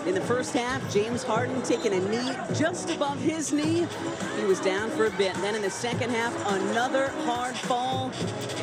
In the first half, James Harden taking a knee just above his knee. He was down for a bit. Then in the second half, another hard fall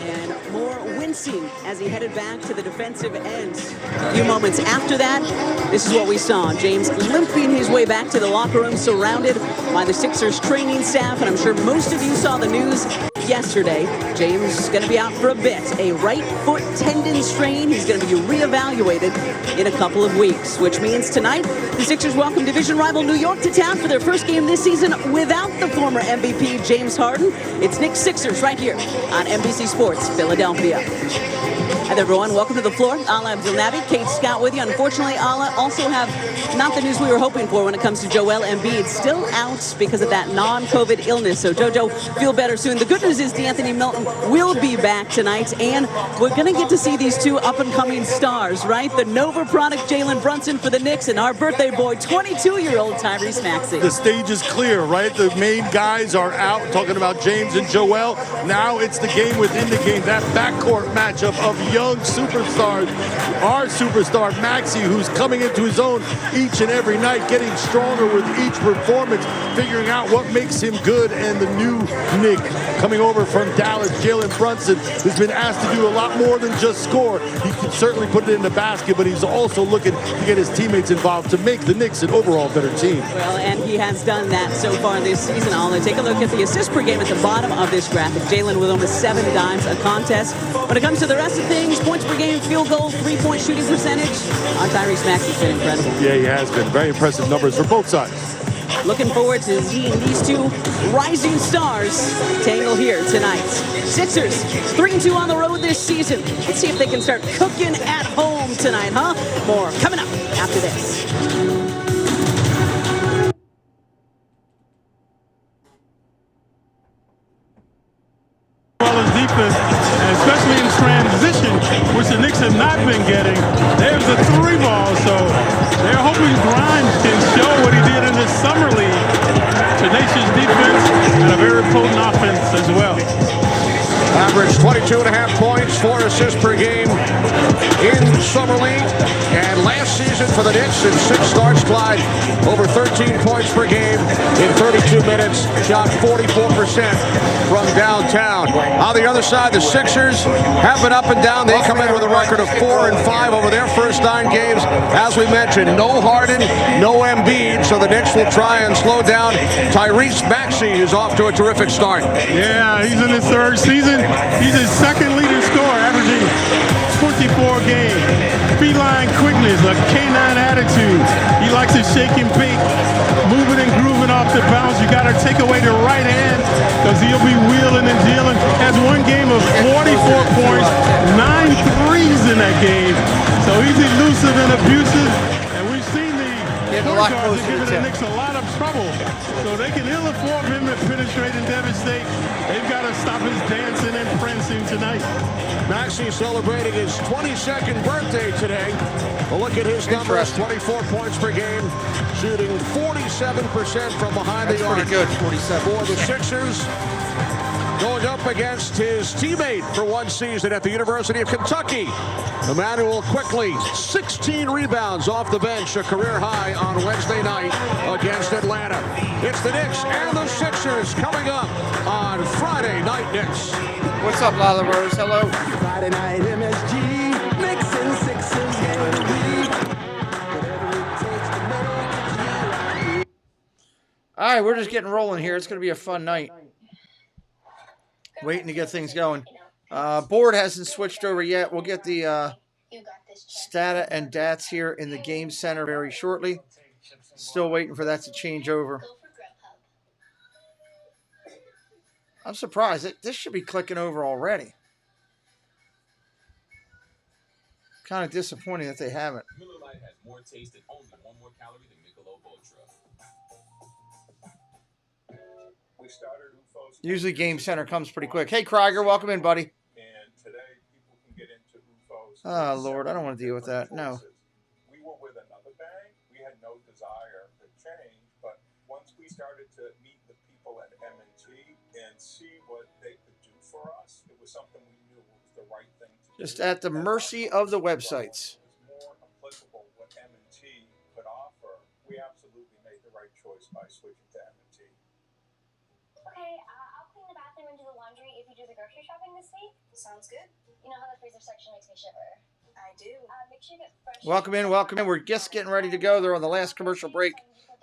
and more wincing as he headed back to the defensive end. A few moments after that, this is what we saw. James limping his way back to the locker room, surrounded by the Sixers training staff. And I'm sure most of you saw the news yesterday. James is going to be out for a bit. A right foot tendon strain. He's going to be reevaluated in a couple of weeks, which means tonight the Sixers welcome division rival New York to town for their first game this season without the former MVP James Harden. It's Knicks Sixers right here on NBC Sports Philadelphia. Hi there, everyone. Welcome to the floor. Ala Abdelnaby, Kate Scott with you. Unfortunately, Ala, also have not the news we were hoping for when it comes to Joel Embiid. Still out because of that non-COVID illness. So JoJo, feel better soon. The good news is D'Anthony Melton will be back tonight, and we're going to get to see these two up-and-coming stars, right? The Nova product, Jalen Brunson for the Knicks, and our birthday boy, 22-year-old Tyrese Maxey. The stage is clear, right? The main guys are out, talking about James and Joel. Now it's the game within the game, that backcourt matchup of young superstars. Our superstar, Maxey, who's coming into his own each and every night, getting stronger with each performance, figuring out what makes him good, and the new Nick coming over from Dallas, Jalen Brunson, who's been asked to do a lot more than just score. He can certainly put it in the basket, but he's also looking to get his teammates involved to make the Knicks an overall better team. Well, and he has done that so far this season. I'll take a look at the assists per game at the bottom of this graphic. Jalen with almost 7 dimes a contest. When it comes to the rest of things, points per game, field goal, three-point shooting percentage, Tyrese Maxey's been incredible. Yeah, he has been. Very impressive numbers for both sides. Looking forward to seeing these two rising stars tangle here tonight. Sixers, 3-2 on the road this season. Let's see if they can start cooking at home tonight, huh? More coming up after this. Defense, and especially in transition, which the Knicks have not been getting. There's a 3-ball, so they're hoping Grimes can show what he did in the summer league. Tenacious defense and a very potent offense as well. Average 22.5 points, 4 assists per game in summer league. And last season for the Knicks, in 6 starts, Clyde, over 13 points per game in 32 minutes. Shot 44% from downtown. On the other side, the Sixers have been up and down. They come in with a record of 4-5 over their first 9 games. As we mentioned, no Harden, no Embiid, so the Knicks will try and slow down Tyrese Maxey, who's off to a terrific start. Yeah, he's in his 3rd season. He's his 2nd leading scorer, averaging 24 games. Feline quickness, a canine attitude. He likes to shake and bake, moving and grooving off the bounce. You got to take away the right hand because he'll be wheeling and dealing. Has one game of 44 points, 9 threes in that game. So he's elusive and abusive. And we've seen the point guards are giving the Knicks a lot of trouble. So they can ill afford him to penetrate and devastate. They've got to stop his dancing and prancing tonight. Maxey celebrating his 22nd birthday today. A look at his numbers, 24 points per game, shooting 47% from behind the arc. That's pretty good, 47. For the Sixers, going up against his teammate for one season at the University of Kentucky, Emmanuel Quickly, 16 rebounds off the bench, a career high on Wednesday night against Atlanta. It's the Knicks and the Sixers coming up on Friday Night Knicks. What's up, Lala Rose? Hello. Friday night MSG, Knicks and Sixers getting weak. Whatever it takes to make it. All right, we're just getting rolling here. It's going to be a fun night. Waiting to get things going. Board hasn't switched over yet. We'll get the stata and dats here in the game center very shortly. Still waiting for that to change over. I'm surprised. This should be clicking over already. Kind of disappointing that they haven't. Miller Lite has more taste and only 1 more calorie than Michelob Ultra. We started UFOs. Usually Game Center comes pretty quick. Hey, Krieger, welcome in, buddy. And today people can get into UFOs. Oh, Lord, I don't want to deal with that. No. We were with another bank. We had no desire to change, but once we started to meet the people at M&T and see what they could do for us, it was something we knew was the right thing to do. Just at the mercy of the websites. It was more applicable what M&T could offer, we absolutely made the right choice by switching to M&T. Okay, I'll clean the bathroom and do the laundry if you do the grocery shopping this week. Sounds good. You know how the freezer section makes me shiver? I do. Make sure you get fresh. Welcome in, welcome in. We're just getting ready to go. They're on the last commercial break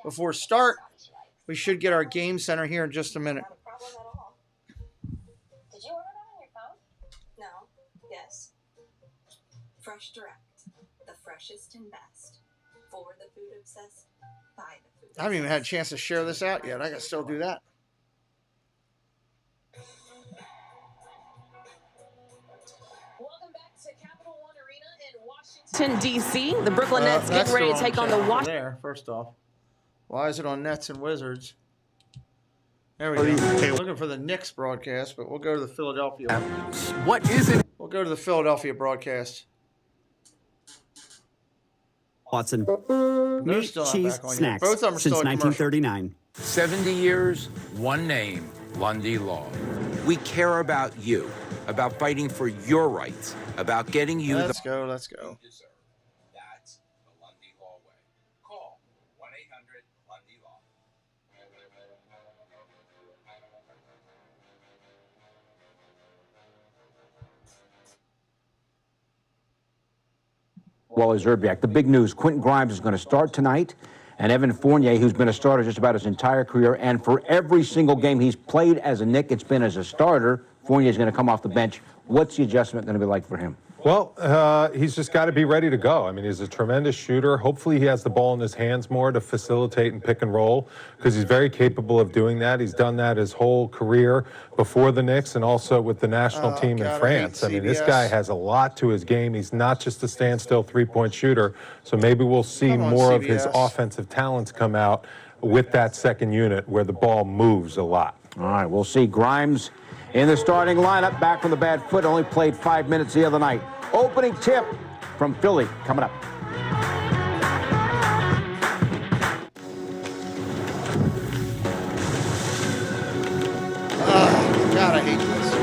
before start. We should get our game center here in just a minute. Not a problem at all. Did you order that on your phone? No. Yes. Fresh Direct, the freshest and best. For the food obsessed, by the food obsessed. I haven't even had a chance to share this out yet. I can still do that. Welcome back to Capital One Arena in Washington, D.C. The Brooklyn Nets getting ready to take on the Washington. There, first off. Why is it on Nets and Wizards? There we go. Looking for the Knicks broadcast, but we'll go to the Philadelphia. What is it? We'll go to the Philadelphia broadcast. Watson. They're Meat, still not cheese, back on yet. snacks. Both of them are since still in commercial. 1939. 70 years, one name, Lundy Law. We care about you, about fighting for your rights, about getting you Let's go, let's go. That's the Lundy Law way. Call 1-800-LUNDY-LAW. Wally Zerbiak. The big news, Quentin Grimes is going to start tonight, and Evan Fournier, who's been a starter just about his entire career, and for every single game he's played as a Knick, it's been as a starter. Fournier is going to come off the bench. What's the adjustment going to be like for him? Well, he's just got to be ready to go. I mean, he's a tremendous shooter. Hopefully he has the ball in his hands more to facilitate and pick and roll, because he's very capable of doing that. He's done that his whole career before the Knicks and also with the national team in France. I mean, this guy has a lot to his game. He's not just a standstill three-point shooter. So maybe we'll see more of his offensive talents come out with that second unit where the ball moves a lot. All right, we'll see. Grimes in the starting lineup, back from the bad foot, only played 5 minutes the other night. Opening tip from Philly coming up. God, I hate this.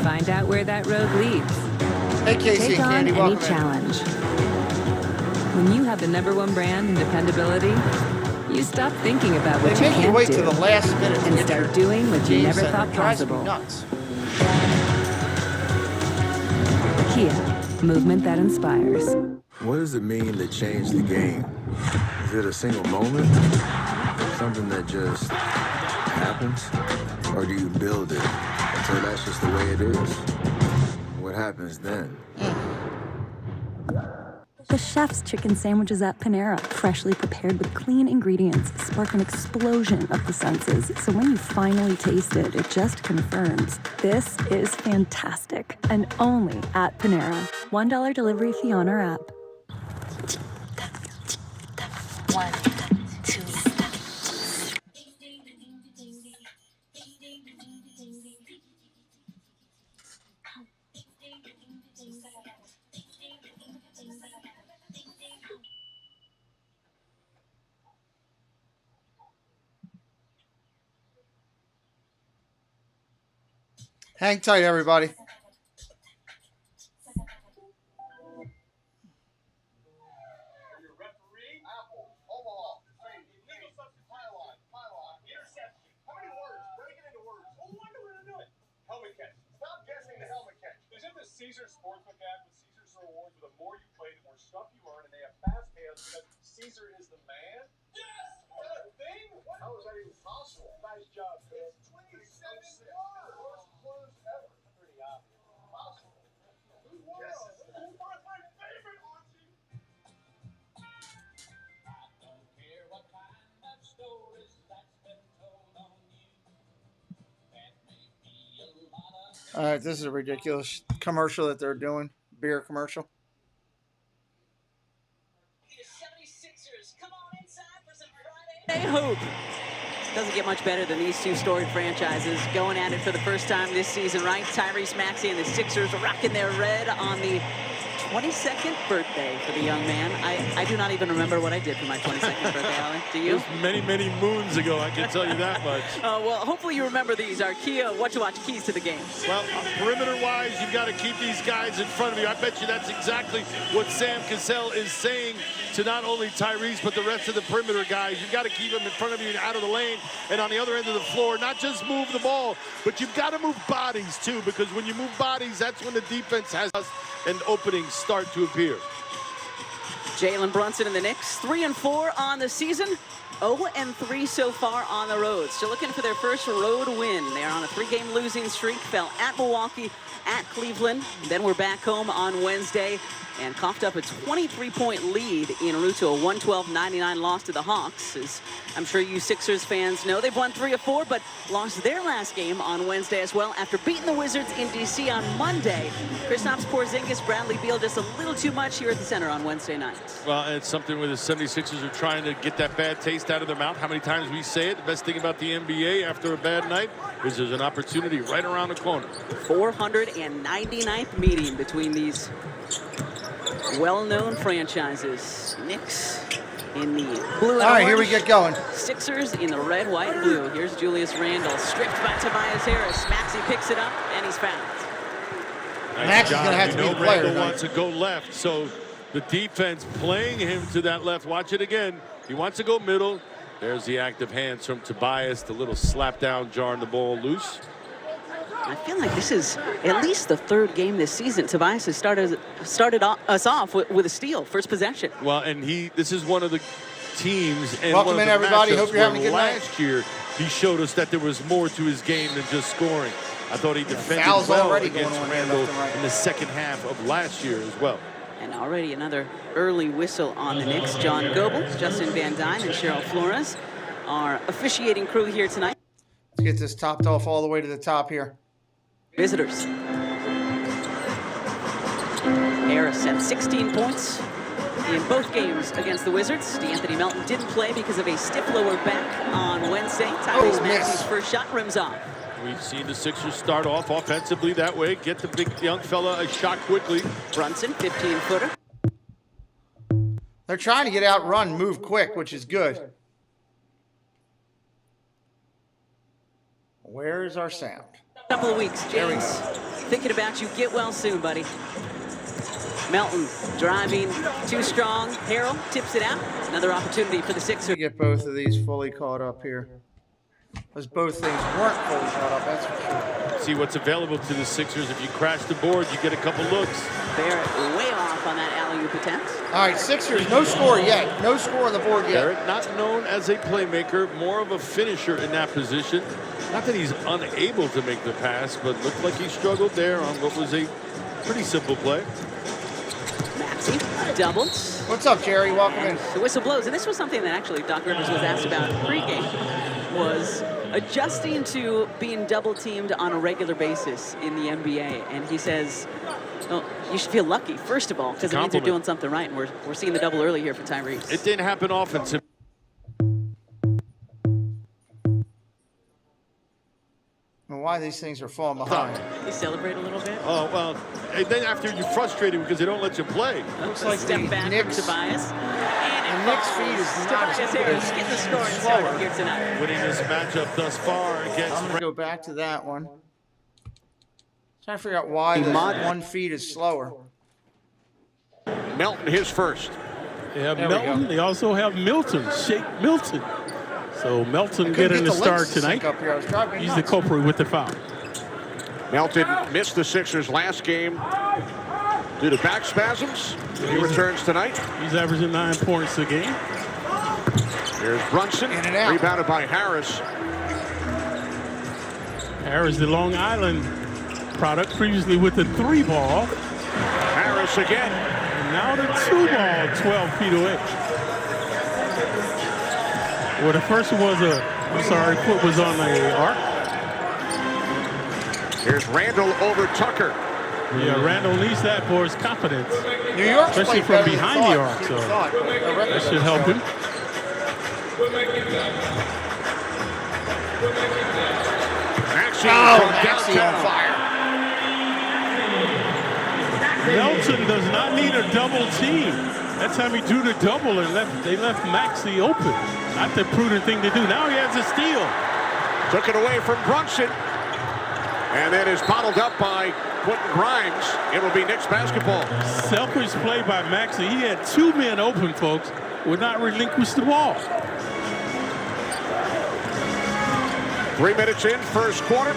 Find out where that road leads. Hey, Casey Take and on Candy, any welcome in. challenge. When you have the #1 brand in dependability, you stop thinking about what They you make you can't wait do to the last minute to and get start your doing what you game never center. thought It drives me possible. nuts. Kia, movement that inspires. What does it mean to change the game? Is it a single moment? Something that just happens? Or do you build it until that's just the way it is? What happens then? The chef's chicken sandwiches at Panera, freshly prepared with clean ingredients, spark an explosion of the senses. So when you finally taste it, it just confirms this is fantastic, and only at Panera. $1 delivery fee on our app. 1, 2. Hang tight, everybody. Caesars Sportsbook app with Caesars Rewards. The more you play, the more stuff you earn, and they have fast payouts because Caesar is the man. Yes! Is that a thing? How is that even possible? Nice job, man. 27 worst clues ever. Pretty obvious. Possible. Who won? Yes. Who was my favorite, Archie? I don't care what kind of stories that's been told on you. That may be a lot of. All right, this is a ridiculous commercial that they're doing. Beer commercial. The 76'ers, come on inside for some Friday hoop. Doesn't get much better than these two storied franchises going at it for the first time this season, right? Tyrese Maxey and the Sixers rocking their red on the 22nd birthday for the young man. I do not even remember what I did for my 22nd birthday, Alan. Do you? It was many, many moons ago, I can tell you that much. Well, hopefully you remember these. Our Kia What to Watch keys to the game. Well, perimeter-wise, you've got to keep these guys in front of you. I bet you that's exactly what Sam Cassell is saying to not only Tyrese, but the rest of the perimeter guys. You've got to keep them in front of you and out of the lane and on the other end of the floor. Not just move the ball, but you've got to move bodies, too, because when you move bodies, that's when the defense has an opening start to appear. Jalen Brunson and the Knicks, 3-4 on the season. 0-3 so far on the road. Still looking for their first road win. They're on a 3-game losing streak. Fell at Milwaukee, at Cleveland. Then we're back home on Wednesday and coughed up a 23-point lead en route to a 112-99 loss to the Hawks. As I'm sure you Sixers fans know, they've won 3 of 4, but lost their last game on Wednesday as well after beating the Wizards in D.C. on Monday. Kristaps Porzingis, Bradley Beal, just a little too much here at the center on Wednesday night. Well, it's something where the 76ers are trying to get that bad taste out of their mouth. How many times we say it? The best thing about the NBA after a bad night is there's an opportunity right around the corner. 499th meeting between these well-known franchises. Knicks in the blue and All right, orange. here we get going. Sixers in the red, white, and blue. Here's Julius Randle, stripped by Tobias Harris. Maxey picks it up, and he's fouled. Max is going to have to be the player. Randle wants to go left, so the defense playing him to that left. Watch it again. He wants to go middle. There's the active hands from Tobias. The little slap down, jarring the ball loose. I feel like this is at least the 3rd game this season. Tobias has started us off with a steal, first possession. Well, and this is one of the teams and Welcome one of in, the everybody. matchups Hope you're having a good night. last year he showed us that there was more to his game than just scoring. I thought he defended Fouls well already against going on Randle left and right. in the second half of last year as well. And already another early whistle on the Knicks. John Goble, Justin Van Dyne, and Cheryl Flores, our officiating crew here tonight. Let's get this topped off all the way to the top here. Visitors. Harris had 16 points in both games against the Wizards. DeAnthony Melton didn't play because of a stiff lower back on Wednesday. Tyrese Maxey's first shot rims off. We've seen the Sixers start off offensively that way, get the big young fella a shot quickly. Brunson, 15-footer. They're trying to get out, run, move quick, which is good. Where's our sound? Couple of weeks, James. Thinking about you. Get well soon, buddy. Melton driving too strong. Harrell tips it out. Another opportunity for the Sixers. Get both of these fully caught up here. Because both things weren't fully caught up, that's for sure. See what's available to the Sixers. If you crash the board, you get a couple looks. Barrett way off on that alley-oop attempt. All right, Sixers, no score yet. No score on the board yet. Barrett, not known as a playmaker, more of a finisher in that position. Not that he's unable to make the pass, but looked like he struggled there on what was a pretty simple play. Maxey doubled. What's up, Jerry? Welcome in. The whistle blows, and this was something that actually Doc Rivers was asked about pregame, was adjusting to being double-teamed on a regular basis in the NBA. And he says, well, you should feel lucky, first of all, because it means you're doing something right, and we're seeing the double early here for Tyrese. It didn't happen often. Why these things are falling behind. You celebrate a little bit? Oh, well, and then after you're frustrated because they don't let you play. Looks like step back Knicks, from Tobias. And Knicks' feed is not as Tobias quick. Harris getting the score and started here tonight. Winning this matchup thus far against... I'm going to go back to that one. Trying to figure out why the one feed is slower. Melton, his first. They have Melton. They also have Milton, Shake Milton. So Melton getting the start tonight. He's the culprit with the foul. Melton missed the Sixers last game due to back spasms. He returns tonight. He's averaging 9 points a game. Here's Brunson, rebounded by Harris. Harris, the Long Island product, previously with the 3-ball. Harris again. And now the 2-ball, 12 feet away. Well, the first one was foot was on the arc. Here's Randle over Tucker. Yeah, Randle needs that for his confidence. New York's especially played from better behind than the arc, so that should help him. Maxey on downtown. fire. Melton does not need a double team. That time he drew the double and they left Maxey open. Not the prudent thing to do. Now he has a steal. Took it away from Brunson. And then is bottled up by Quentin Grimes. It will be Knicks basketball. Selfish play by Maxey. He had 2 men open, folks. Would not relinquish the ball. 3 minutes in, first quarter.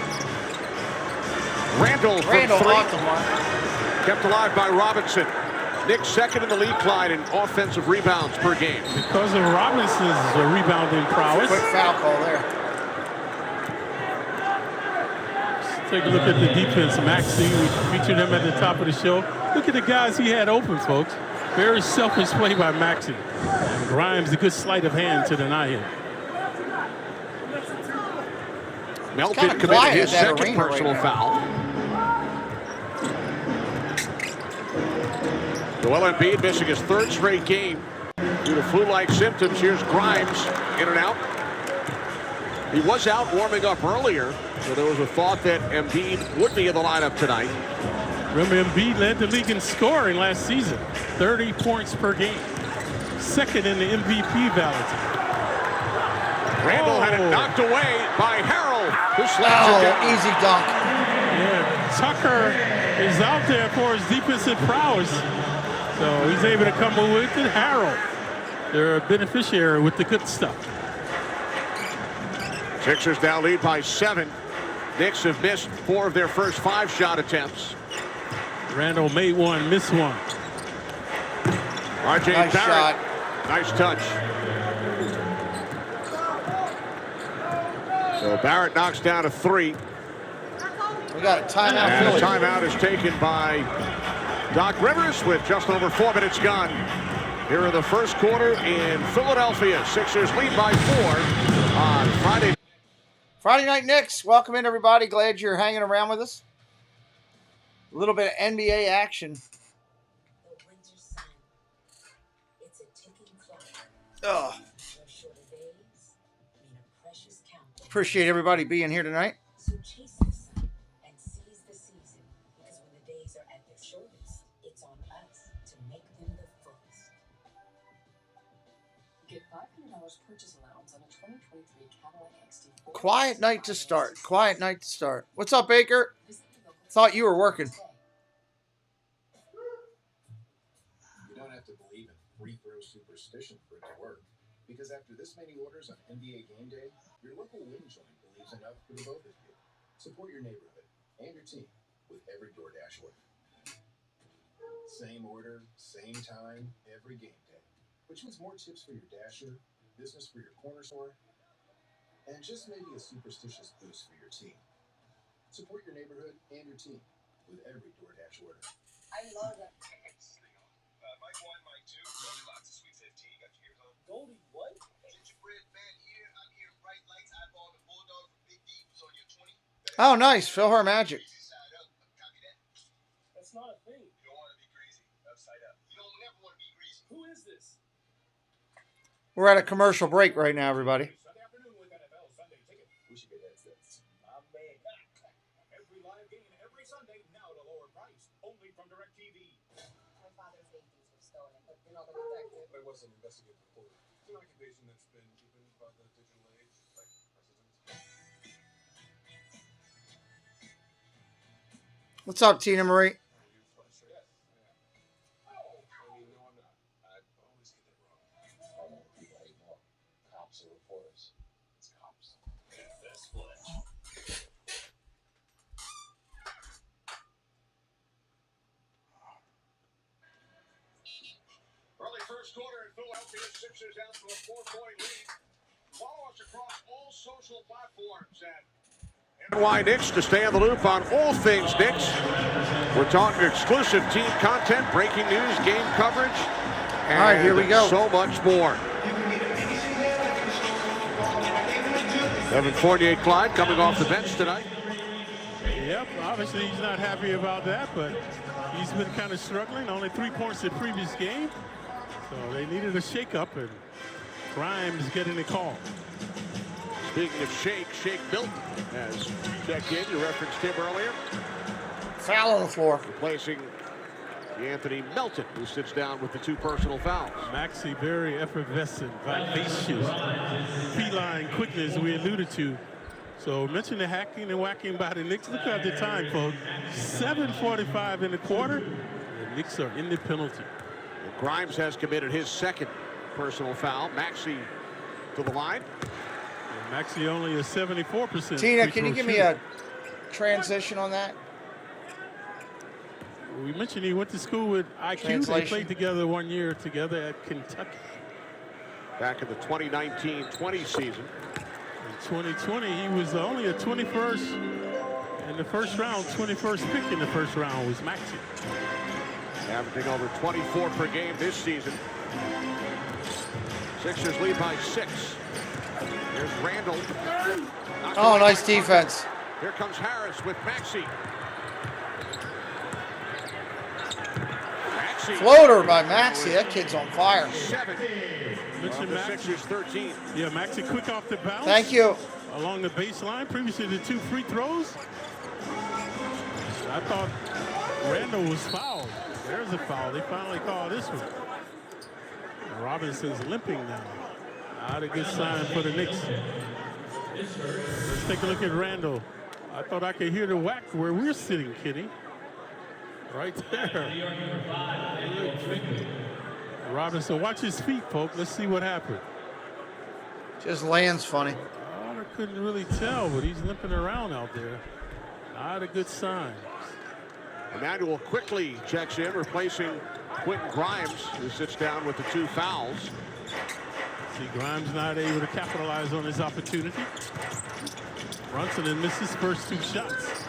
Randall from three. Off the mark. Kept alive by Robinson. Knicks second in the league, Clyde, in offensive rebounds per game. Because of Robinson's rebounding prowess. Quick foul call there. Let's take a look at the defense. Maxey, we featured him at the top of the show. Look at the guys he had open, folks. Very selfish play by Maxey. And Grimes, a good sleight of hand to deny him. Melton committed his second personal foul. Joel Embiid missing his 3rd straight game due to flu-like symptoms. Here's Grimes in and out. He was out warming up earlier, so there was a thought that Embiid would be in the lineup tonight. Remember, Embiid led the league in scoring last season, 30 points per game. Second in the MVP balloting. Randall had it knocked away by Harrell, who slams it down. Easy dunk. Yeah, Tucker is out there for his defensive prowess. So he's able to come with it. Harrell, they're a beneficiary with the good stuff. Sixers now lead by 7. Knicks have missed 4 of their first 5 shot attempts. Randall made one, missed one. R.J. Nice Barrett, shot. nice touch. So Barrett knocks down a 3. We got a timeout. And a timeout is taken by Doc Rivers with just over 4 minutes gone. Here in the first quarter in Philadelphia. Sixers lead by 4 on Friday. Friday Night Knicks. Welcome in, everybody. Glad you're hanging around with us. A little bit of NBA action. Oh. Appreciate everybody being here tonight. So chase the sun and seize the season, because when the days are at their shortest, it's on us to make them the fullest. Get $500 purchase allowance on a 2023 Cadillac XT4. Quiet night to start. Quiet night to start. What's up, Baker? Thought you were working. You don't have to believe in free throw superstition for it to work, because after this many orders on NBA game day, your local wing joint believes enough for the both of you. Support your neighborhood and your team with every DoorDash order. Same order, same time, every game day. Which means more tips for your Dasher, business for your corner store, and just maybe a superstitious boost for your team. Support your neighborhood and your team with every DoorDash order. I love that. Mike 1, Mike 2, Goldie lots of Sweet 15. Got your ears on? Goldie, what? Gingerbread man here. I'm here. Bright lights. Eyeball the bulldog from Big D was on your 20. Oh, nice. Phil Her Magic. That's not a thing. You don't want to be greasy. Upside up. You don't never want to be greasy. Who is this? We're at a commercial break right now, everybody. Sunday afternoon with NFL Sunday ticket. We should get headsets. My man. Every live game every Sunday now at a lower price. Only from DirecTV. My father's name things were stolen, but you're not the detective. There was an investigative report. It's an occupation that's been given by the digital age, like presidents. What's up, Tina Marie? Early first quarter in Philadelphia, Sixers out to a 4-point lead. Follow us across all social platforms at NY Knicks to stay on the loop on all things Knicks. We're talking exclusive team content, breaking news, game coverage, and all right, here we go. So much more. Evan Fournier, Clyde, coming off the bench tonight. Yep, obviously he's not happy about that, but he's been kind of struggling. Only 3 points in the previous game. So they needed a shakeup, and Grimes getting the call. Speaking of Shake Milton has checked in. You referenced him earlier. Foul on the floor. Replacing Anthony Melton, who sits down with the 2 personal fouls. Maxey very effervescent, vivacious, feline quickness we alluded to. So mention the hacking and whacking by the Knicks. Look at the time, folks. 7:45 in the quarter. The Knicks are in the penalty. And Grimes has committed his 2nd personal foul. Maxey to the line. And Maxey only a 74%. Tina, can you give me a transition on that? We mentioned he went to school with IQ. They played together 1 year together at Kentucky. Back in the 2019-20 season. In 2020, he was only a 21st in the first round. 21st pick in the first round was Maxey. Averaging over 24 per game this season. Sixers lead by 6. Here's Randall. Oh, nice defense. Here comes Harris with Maxey. Floater by Maxey. That kid's on fire. 7. The Sixers 13. Yeah, Maxey quick off the bounce. Thank you. Along the baseline. Previously, the 2 free throws. I thought Randall was fouled. There's a foul. They finally called this one. And Robinson's limping now. Not a good sign for the Knicks. Let's take a look at Randall. I thought I could hear the whack where we're sitting, Kitty. Right there. Robinson, watch his feet, folks. Let's see what happened. Just lands funny. I couldn't really tell, but he's limping around out there. Not a good sign. Emmanuel quickly checks in, replacing Quentin Grimes, who sits down with the 2 fouls. See, Grimes not able to capitalize on his opportunity. Brunson and misses his first 2 shots.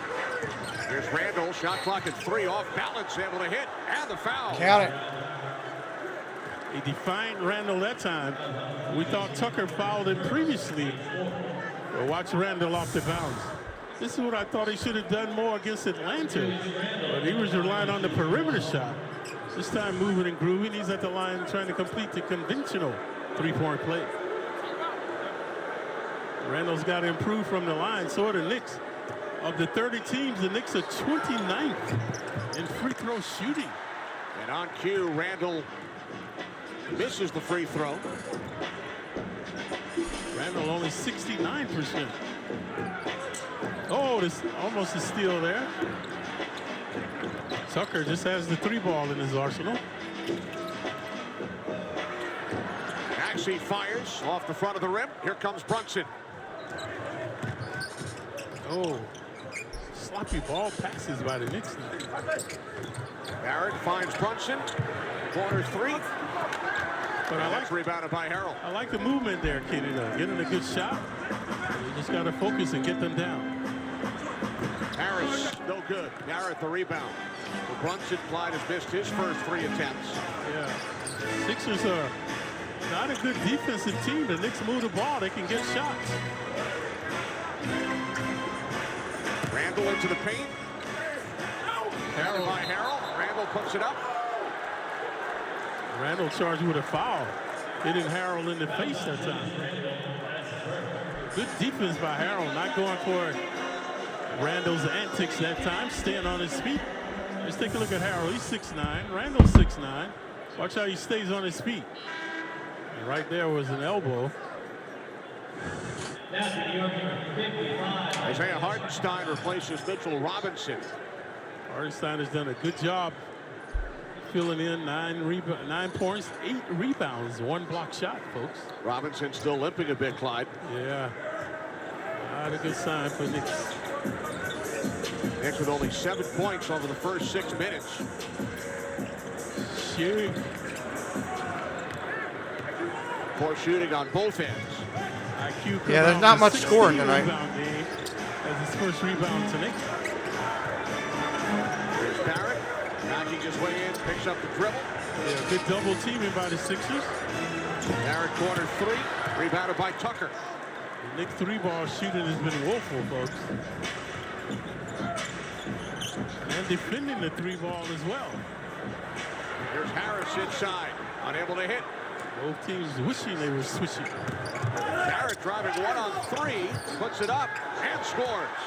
Here's Randall, shot clock at 3, off balance, able to hit, and the foul. Count it. He defiant Randall that time. We thought Tucker fouled him previously. But watch Randall off the bounce. This is what I thought he should have done more against Atlanta. But he was relying on the perimeter shot. This time moving and grooving. He's at the line trying to complete the conventional 3-point play. Randall's got to improve from the line. So are the Knicks. Of the 30 teams, the Knicks are 29th in free throw shooting. And on cue, Randall misses the free throw. Randall only 69%. Oh, this almost a steal there. Tucker just has the 3 ball in his arsenal. Maxey fires off the front of the rim. Here comes Brunson. Oh, sloppy ball passes by the Knicks now. Barrett finds Brunson. Corner 3. But I like rebounded by Harrell. I like the movement there, Kenny, though. Getting a good shot. You just got to focus and get them down. Harris, no good. Barrett the rebound. Brunson Clyde has missed his first 3 attempts. Yeah. Sixers are not a good defensive team. The Knicks move the ball. They can get shots. Randall into the paint. Harrell by Harrell. Randall puts it up. Randall charged with a foul. Hitting Harrell in the face that time. Good defense by Harrell. Not going for Randall's antics that time. Staying on his feet. Let's take a look at Harrell. He's 6'9". Randall's 6'9". Watch how he stays on his feet. And right there was an elbow. Isaiah Hartenstein replaces Mitchell Robinson. Hartenstein has done a good job filling in 9 points, 8 rebounds, 1 block shot, folks. Robinson still limping a bit, Clyde. Yeah. Not a good sign for Knicks. Knicks with only 7 points over the first 6 minutes. Shoot. Poor shooting on both ends. Yeah, there's not much scoring tonight. As his first rebound tonight. There's Barrett, knocking his way in, picks up the dribble. Yeah, good double teaming by the Sixers. Barrett corner 3, rebounded by Tucker. The Knicks 3-ball shooting has been woeful, folks. And defending the 3-ball as well. Here's Harris inside, unable to hit. Both teams wishing they were switching. Barrett driving 1-on-3, puts it up and scores.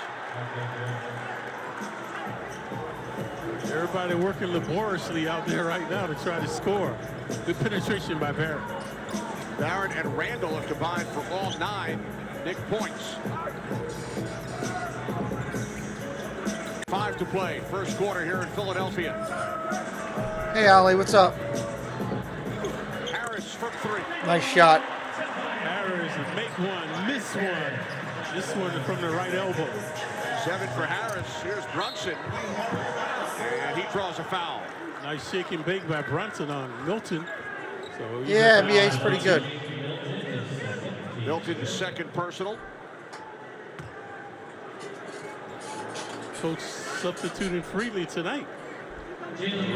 Everybody working laboriously out there right now to try to score. Good penetration by Barrett. Barrett and Randall have combined for all 9 Knick points. 5 to play, first quarter here in Philadelphia. Hey, Ollie, what's up? Harris from 3. Nice shot. Harris make one, miss one. This one from the right elbow. 7 for Harris. Here's Brunson. And he draws a foul. Nice shake and bake by Brunson on Milton. So yeah, NBA's pretty good. Milton's second personal. Coach substituting freely tonight.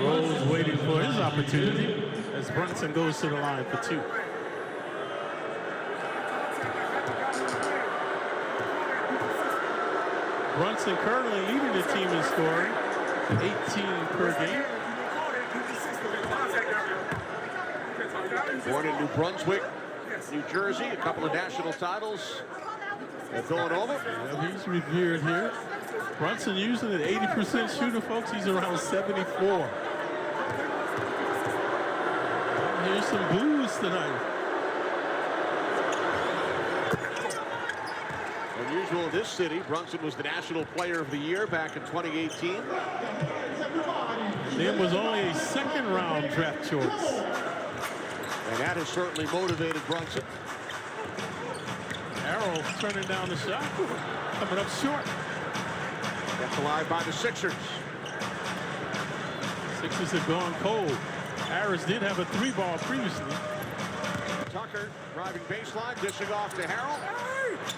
Rose waiting for his opportunity as Brunson goes to the line for 2. Brunson currently leading the team in scoring, 18 per game. Born in New Brunswick, New Jersey, a couple of national titles at Villanova. Yeah, he's revered here. Brunson using an 80% shooter, folks. He's around 74. Here's some blues tonight. Unusual in this city, Brunson was the National Player of the Year back in 2018. Then was only a second-round draft choice. And that has certainly motivated Brunson. Arrow turning down the shot, coming up short. Kept alive by the Sixers. Sixers have gone cold. Harris did have a 3-ball previously. Tucker driving baseline, dishing off to Harrell.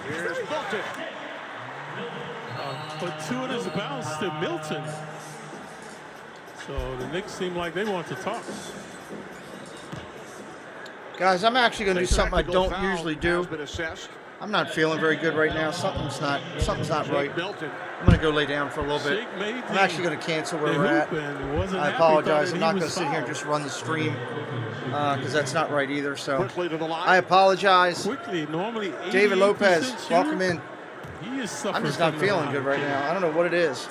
Here's Milton. Fortuitous bounce to Milton. So the Knicks seem like they want to talk. Guys, I'm actually going to do something I don't usually do. I'm not feeling very good right now. Something's not right. I'm going to go lay down for a little bit. I'm actually going to cancel where we're at. I apologize. I'm not going to sit here and just run the stream because that's not right either. So I apologize. Normally David Lopez, welcome in. He is I'm just not feeling good right now. I don't know what it is.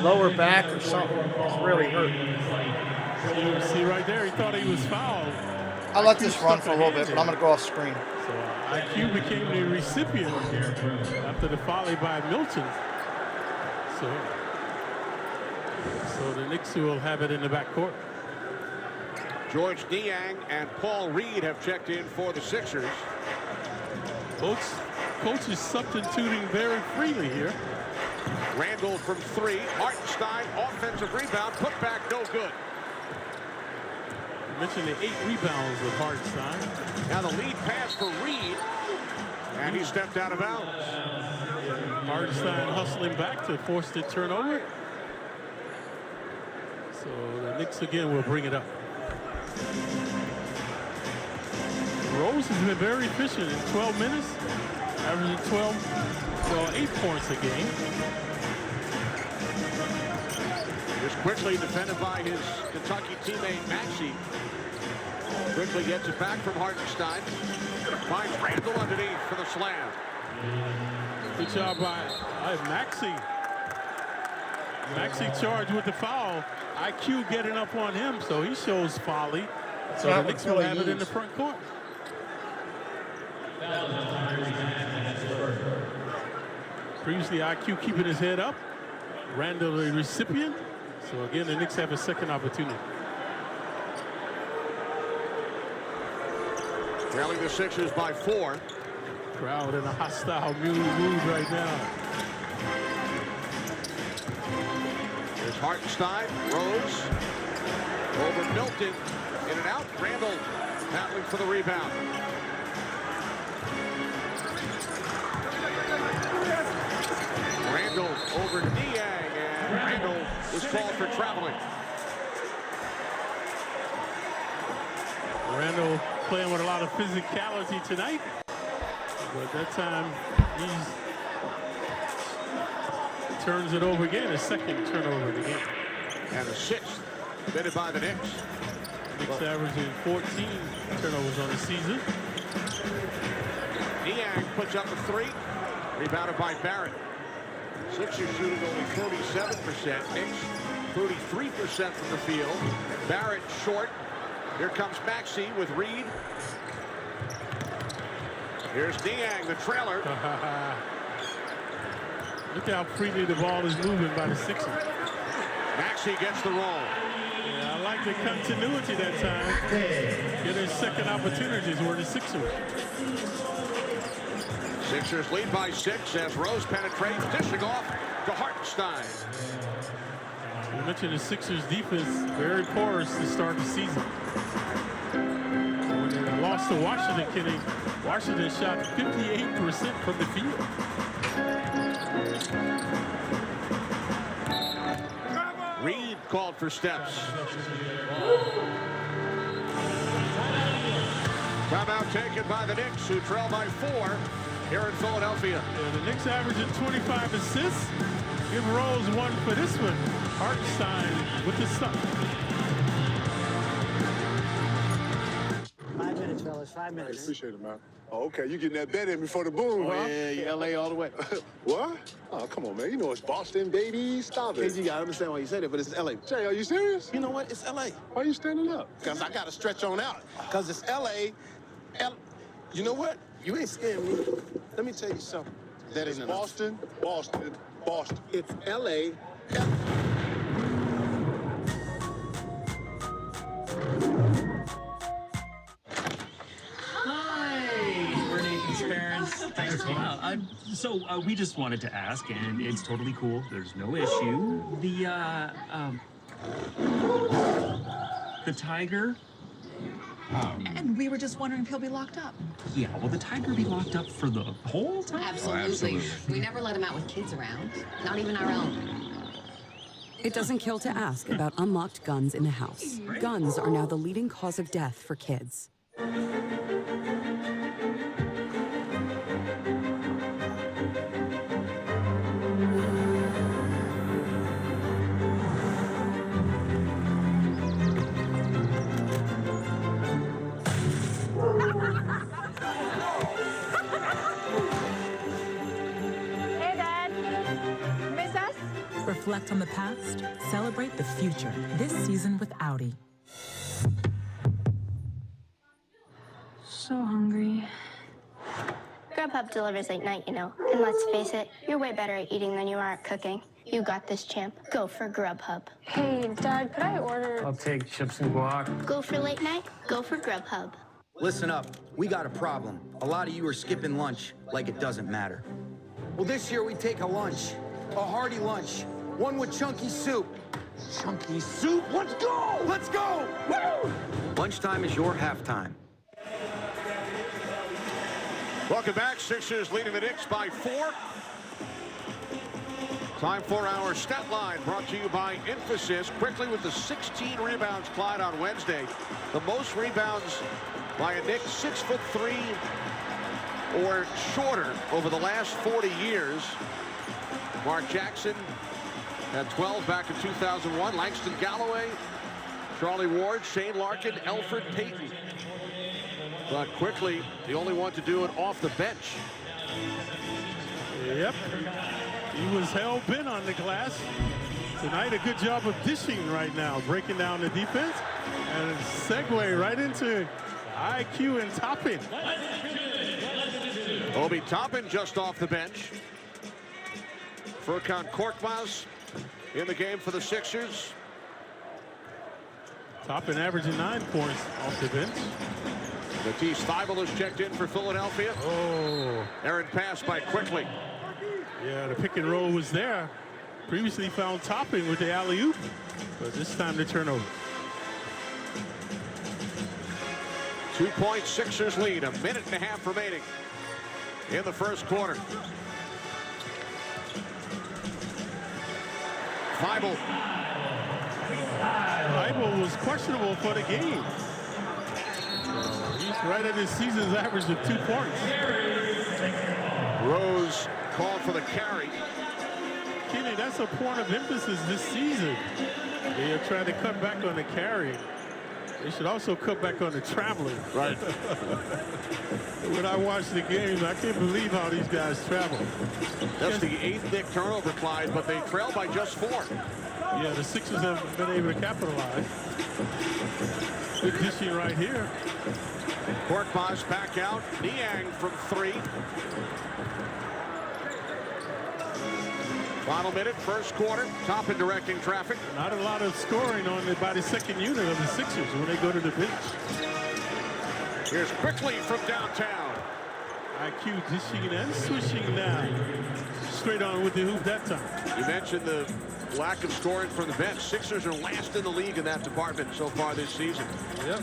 Lower back or something. It's really hurting. See right there, he thought he was fouled. I'll let this run for a little bit, but I'm going to go off screen. So IQ became the recipient after the volley by Milton. So the Knicks will have it in the backcourt. George Niang and Paul Reed have checked in for the Sixers. Coach is substituting very freely here. Randall from 3. Hartenstein, offensive rebound, put back, no good. I mentioned the 8 rebounds of Hartenstein. Now the lead pass for Reed, and he stepped out of bounds. Hartenstein hustling back to force the turnover. So the Knicks again will bring it up. Rose has been very efficient in 12 minutes, averaging 8 points a game. Just quickly defended by his Kentucky teammate Maxey. Quickly gets it back from Hartenstein. Finds Randall underneath for the slam. Good job by Maxey. Maxey charged with the foul. IQ getting up on him, so he shows folly. So the Knicks will have it in the front court. Previously, IQ keeping his head up. Randall the recipient. So again, the Knicks have a second opportunity. Trailing the Sixers by 4. Crowd in a hostile mood right now. There's Hartenstein, Rose, over Milton, in and out. Randall battling for the rebound. Randall over Niang, and Randall is called for traveling. Randall playing with a lot of physicality tonight. But that time, he turns it over again, a second turnover in the game. And a 6th committed by the Knicks. Knicks averaging 14 turnovers on the season. Niang puts up a 3, rebounded by Barrett. Sixers shooting only 37%, Knicks 33% from the field. Barrett short. Here comes Maxey with Reed. Here's Niang, the trailer. Look how freely the ball is moving by the Sixers. Maxey gets the roll. Yeah, I like the continuity that time. Getting second opportunities were the Sixers. Sixers lead by 6 as Rose penetrates, dishing off to Hartenstein. You mentioned the Sixers defense very porous to start the season. When they lost to Washington, Kenny, Washington shot 58% from the field. Reed called for steps. Timeout taken by the Knicks, who trail by 4 here in Philadelphia. Yeah, the Knicks averaging 25 assists. Give Rose 1 for this one. Hartenstein with the stop. 5 minutes, fellas. 5 minutes. Appreciate it, man. Oh, okay. You getting that bet in before the boom, huh? Yeah, LA all the way. What? Oh, come on, man. You know it's Boston, baby. Stop it. KG, I understand why you said it, but it's LA. Jay, are you serious? You know what? It's LA. Why are you standing up? Because I got to stretch on out. Because it's LA. You know what? You ain't scaring me. Let me tell you something. That ain't enough. Boston, Boston, Boston. It's LA. We're Nathan's parents. Thanks for coming. So we just wanted to ask, and it's totally cool. There's no issue. The tiger. And we were just wondering if he'll be locked up. Yeah, will the tiger be locked up for the whole time? Absolutely. We never let him out with kids around, not even our own. It doesn't kill to ask about unlocked guns in the house. Guns are now the leading cause of death for kids. Reflect on the past, celebrate the future. This season with Audi. So hungry. Grubhub delivers late night, you know. And let's face it, you're way better at eating than you are at cooking. You got this, champ. Go for Grubhub. Hey, Dad, could I order? I'll take chips and guac. Go for late night? Go for Grubhub. Listen up, we got a problem. A lot of you are skipping lunch like it doesn't matter. Well, this year we take a lunch, a hearty lunch, one with chunky soup. Chunky soup? Let's go! Let's go! Woo! Lunchtime is your halftime. Welcome back. Sixers leading the Knicks by 4. Time for our stat line brought to you by Emphasis. Quickly with the 16 rebounds Clyde on Wednesday. The most rebounds by a Knick 6'3" or shorter over the last 40 years. Mark Jackson had 12 back in 2001. Langston Galloway, Charlie Ward, Shane Larkin, Elfrid Payton. But quickly, the only one to do it off the bench. Yep. He was hell-bent on the glass. Tonight, a good job of dishing right now, breaking down the defense. And segue right into IQ and Toppin. Obi Toppin just off the bench. Furkan Korkmaz in the game for the Sixers. Toppin averaging 9 points off the bench. Matisse Thybulle is checked in for Philadelphia. Oh. Aaron pass by Quickly. Yeah, the pick and roll was there. Previously found Toppin with the alley-oop, but this time the turnover. 2-point Sixers lead, a minute and a half remaining in the first quarter. Thybulle. Thybulle was questionable for the game. He's right at his season's average of 2 points. Rose called for the carry. Kenny, that's a point of emphasis this season. They are trying to cut back on the carry. They should also cut back on the traveling. Right. When I watch the games, I can't believe how these guys travel. That's the 8th Knick turnover, Clyde, but they trail by just 4. Yeah, the Sixers have been able to capitalize. Good dishing right here. Korkmaz back out. Niang from 3. Final minute, first quarter. Top in directing traffic. Not a lot of scoring by the second unit of the Sixers when they go to the bench. Here's Quickly from downtown. IQ dishing and swishing now. Straight on with the hoop that time. You mentioned the lack of scoring from the bench. Sixers are last in the league in that department so far this season. Yep.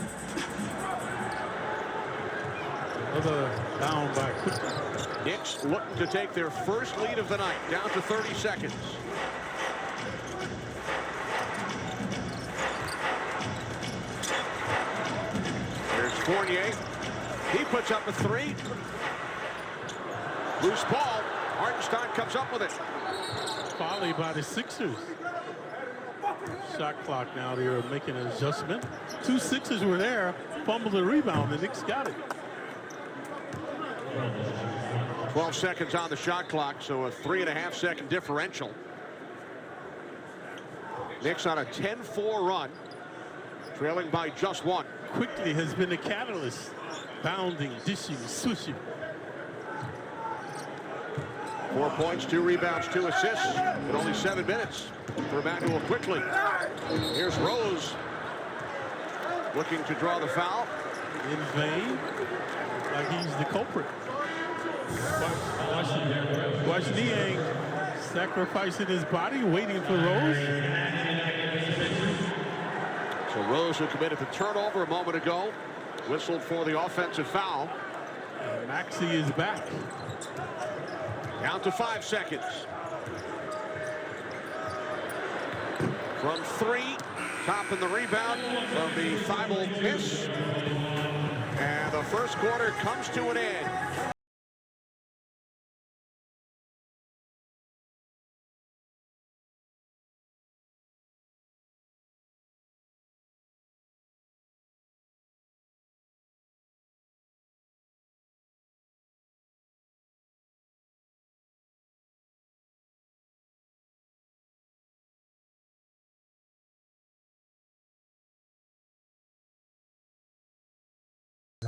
Another down by Quickly. Knicks looking to take their first lead of the night, down to 30 seconds. Here's Fournier. He puts up a 3. Loose ball. Hartenstein comes up with it. Folly by the Sixers. Shot clock now. They're making an adjustment. 2 Sixers were there. Fumbled the rebound. The Knicks got it. 12 seconds on the shot clock, so a 3.5-second differential. Knicks on a 10-4 run, trailing by just 1. Quickly has been the catalyst. Bounding, dishing, swishing. 4 points, 2 rebounds, 2 assists in only 7 minutes for Emmanuel Quickly. Here's Rose looking to draw the foul. In vain, like he's the culprit. Watch Niang sacrificing his body, waiting for Rose. So Rose, who committed the turnover a moment ago, whistled for the offensive foul. And Maxey is back. Down to 5 seconds. From 3, topping the rebound from the Thibault miss. And the first quarter comes to an end.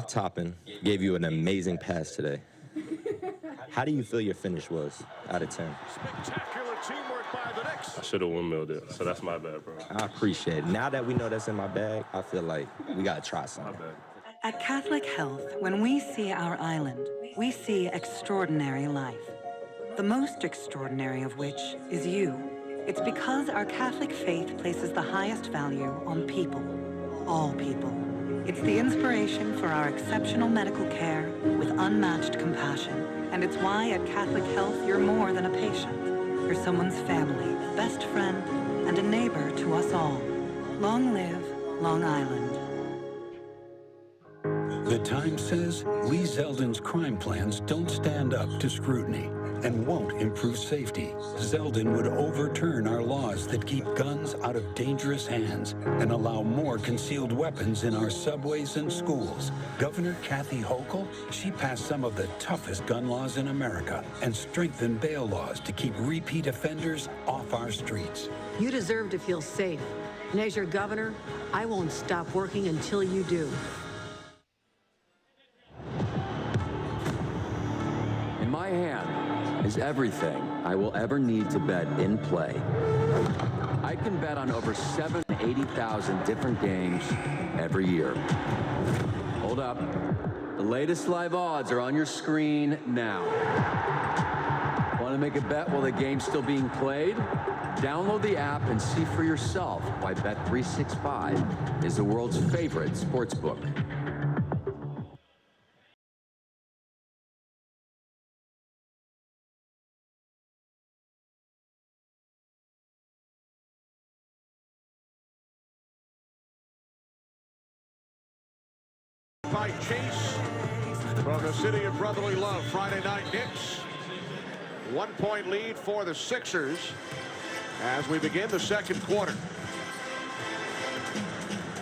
Toppin gave you an amazing pass today. How do you feel your finish was out of 10? Spectacular teamwork by the Knicks. I should have windmilled it, so that's my bad, bro. I appreciate it. Now that we know that's in my bag, I feel like we got to try something. At Catholic Health, when we see our island, we see extraordinary life. The most extraordinary of which is you. It's because our Catholic faith places the highest value on people, all people. It's the inspiration for our exceptional medical care with unmatched compassion. And it's why at Catholic Health, you're more than a patient. You're someone's family, best friend, and a neighbor to us all. Long live Long Island. The Times says Lee Zeldin's crime plans don't stand up to scrutiny and won't improve safety. Zeldin would overturn our laws that keep guns out of dangerous hands and allow more concealed weapons in our subways and schools. Governor Kathy Hochul, she passed some of the toughest gun laws in America and strengthened bail laws to keep repeat offenders off our streets. You deserve to feel safe. And as your governor, I won't stop working until you do. In my hand is everything I will ever need to bet in play. I can bet on over 80,000 different games every year. Hold up. The latest live odds are on your screen now. Want to make a bet while the game's still being played? Download the app and see for yourself why Bet365 is the world's favorite sportsbook. By Chase from the city of brotherly love. Friday night Knicks. 1 point lead for the Sixers as we begin the second quarter.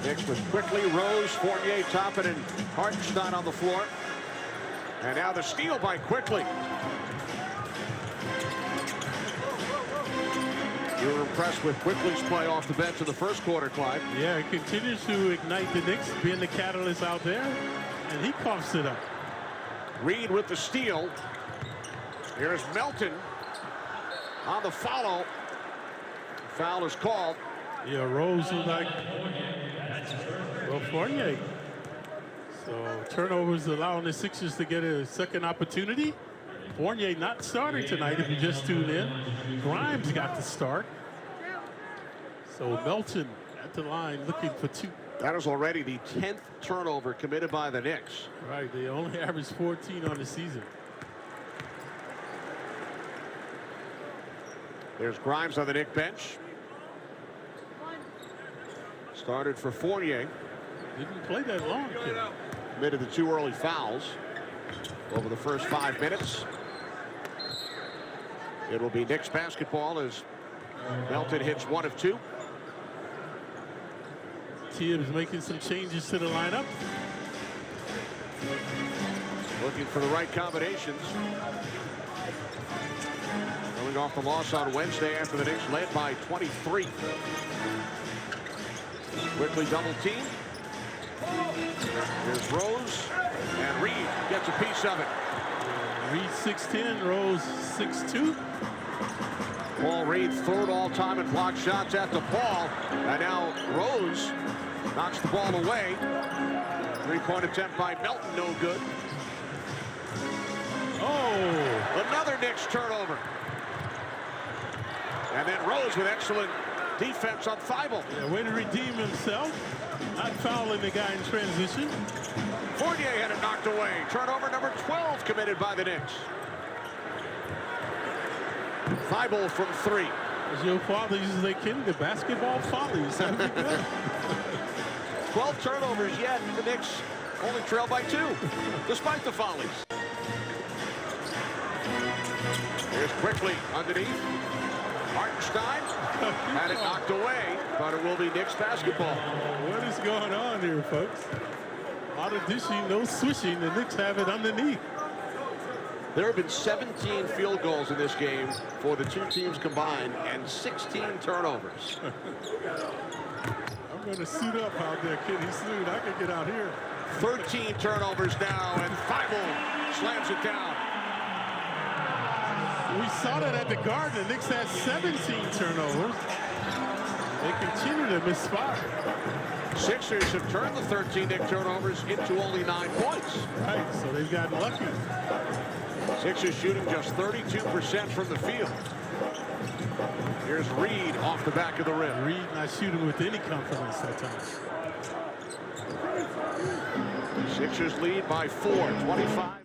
Knicks with Quickly, Rose, Fournier, Toppin, and Hartenstein on the floor. And now the steal by Quickly. You were impressed with Quickly's play off the bench in the first quarter, Clyde. Yeah, he continues to ignite the Knicks, being the catalyst out there, and he coughs it up. Reed with the steal. Here's Melton on the follow. Foul is called. Yeah, Rose was like, well, Fournier. So turnovers allowing the Sixers to get a second opportunity. Fournier not starting tonight if you just tuned in. Grimes got the start. So Melton at the line looking for 2. That is already the 10th turnover committed by the Knicks. Right, they only average 14 on the season. There's Grimes on the Knicks bench. Started for Fournier. Didn't play that long, kid. Committed the 2 early fouls over the first 5 minutes. It will be Knicks basketball as Melton hits 1 of 2. Tibbs making some changes to the lineup. Looking for the right combinations. Coming off the loss on Wednesday after the Knicks led by 23. Quickly double team. Here's Rose, and Reed gets a piece of it. Reed 6'10", Rose 6'2". Paul Reed third all-time in block shots at the ball, and now Rose knocks the ball away. 3-point attempt by Melton, no good. Oh! Another Knicks turnover. And then Rose with excellent defense on Thibault. Yeah, way to redeem himself. Not fouling the guy in transition. Fournier had it knocked away. Turnover number 12 committed by the Knicks. Thibault from 3. As your father uses their kid, the basketball follies. 12 turnovers yet. The Knicks only trail by 2, despite the follies. Here's Quickly underneath. Hartenstein had it knocked away, but it will be Knicks basketball. What is going on here, folks? A lot of dishing, no swishing. The Knicks have it underneath. There have been 17 field goals in this game for the 2 teams combined and 16 turnovers. I'm going to suit up out there, kid. He's suited. I can get out here. 13 turnovers now, and Thibault slams it down. We saw that at the Garden. The Knicks had 17 turnovers. They continue to misfire. Sixers have turned the 13 Knicks turnovers into only 9 points. Right, so they've gotten lucky. Sixers shooting just 32% from the field. Here's Reed off the back of the rim. Reed not shooting with any confidence that time. Sixers lead by 4, 25.